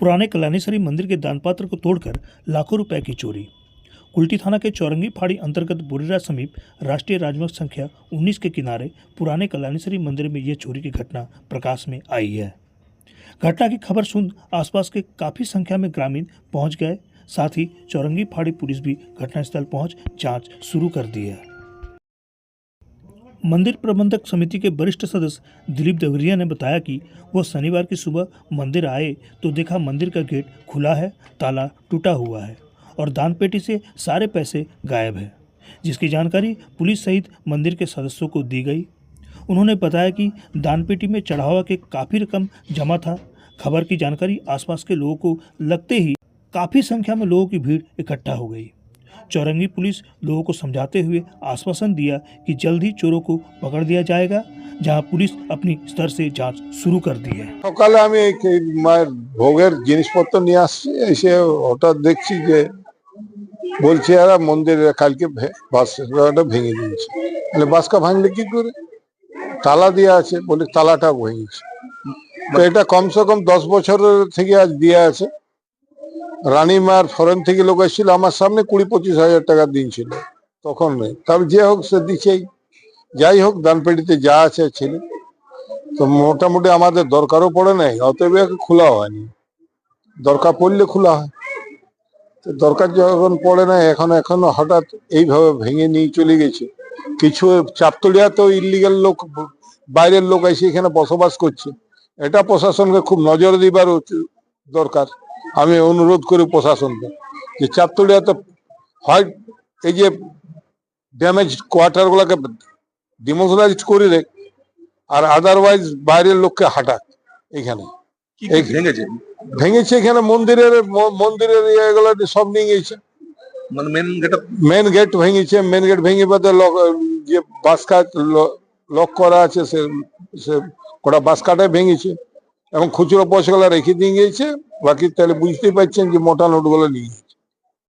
पुराने कल्याणेश्वरी मंदिर के दानपात्र को तोड़कर लाखों रुपए की चोरी। कुल्टी थाना के चौरंगी फाड़ी अंतर्गत बुरेरा समीप राष्ट्रीय राजमार्ग संख्या 19 के किनारे पुराने कल्याणेश्वरी मंदिर में यह चोरी की घटना प्रकाश में आई है। घटना की खबर सुन आसपास के काफी संख्या में ग्रामीण पहुंच गए। साथ ही चौरंगी फाड़ी पुलिस भी घटनास्थल पहुंच जांच शुरू कर दी है। मंदिर प्रबंधक समिति के वरिष्ठ सदस्य दिलीप देवरिया ने बताया कि वह शनिवार की सुबह मंदिर आए तो देखा मंदिर का गेट खुला है, ताला टूटा हुआ है और दान पेटी से सारे पैसे गायब है, जिसकी जानकारी पुलिस सहित मंदिर के सदस्यों को दी गई। उन्होंने बताया कि दान पेटी में चढ़ावा के काफ़ी रकम जमा था। खबर की जानकारी आसपास के लोगों को लगते ही काफ़ी संख्या में लोगों की भीड़ इकट्ठा हो गई। चौरंगी पुलिस लोगों को समझाते हुए आश्वासन दिया कि जल्द ही चोरों को पकड़ दिया जाएगा, जहां पुलिस अपनी स्तर से जांच शुरू कर दी है। সকালে আমি মায়ের ভোগের জিনিসপত্র নিয়ে আসছি, এসে হঠাৎ দেখছি যে বলছে এরা মন্দিরে কালকে বাসটা ভেঙে দিয়েছে। তাহলে বাসটা ভাঙলে কি করে? তালা দেওয়া আছে, বলে তালাটা ভেঙেছে। তো এটা কমসে কম 10 বছরের থেকে আজ দেওয়া আছে। রানীমার ফরেন থেকে লোক এসেছিল, আমার সামনে 20-25 হাজার টাকা দিন ছিল, তখন নেই। তবে যে হোক সে দিচ্ছেই, যাই হোক দানপেটিতে যা আছে ছিল। তো মোটামুটি আমাদের দরকারও পড়ে নাই, অতএব খোলা হয়নি। দরকার পড়লে খোলা হয়, তো দরকার যখন পড়ে নাই এখনো হঠাৎ এইভাবে ভেঙে নিয়ে চলে গেছে। কিছু চাপতলিয়াতেও ইলিগাল লোক, বাইরের লোক এসে এখানে বসবাস করছে। এটা প্রশাসনকে খুব নজর দিবার দরকার। আমি অনুরোধ করি প্রশাসনকে যে চাপতলিয়াতে হয় এই যে ড্যামেজ কোয়ার্টার গুলাকে ডিমোবিলাইজ করে দেখ, আর আদারওয়াইজ বাইরের লোককে হাঁটাক। এখানে ভেঙেছে এখানে মন্দিরের ইয়েগুলো সব নিয়ে গেছে। মেন গেট ভেঙেছে, মেন গেট ভেঙে বাদে যে বাসকা লক করা আছে সে গোটা বাসকাটাই ভেঙেছে এবং খুচরো পয়সাগুলো রেখে দিয়ে গিয়েছে। বাকি তাহলে বুঝতেই পারছেন যে মোটা নোটগুলো নিয়ে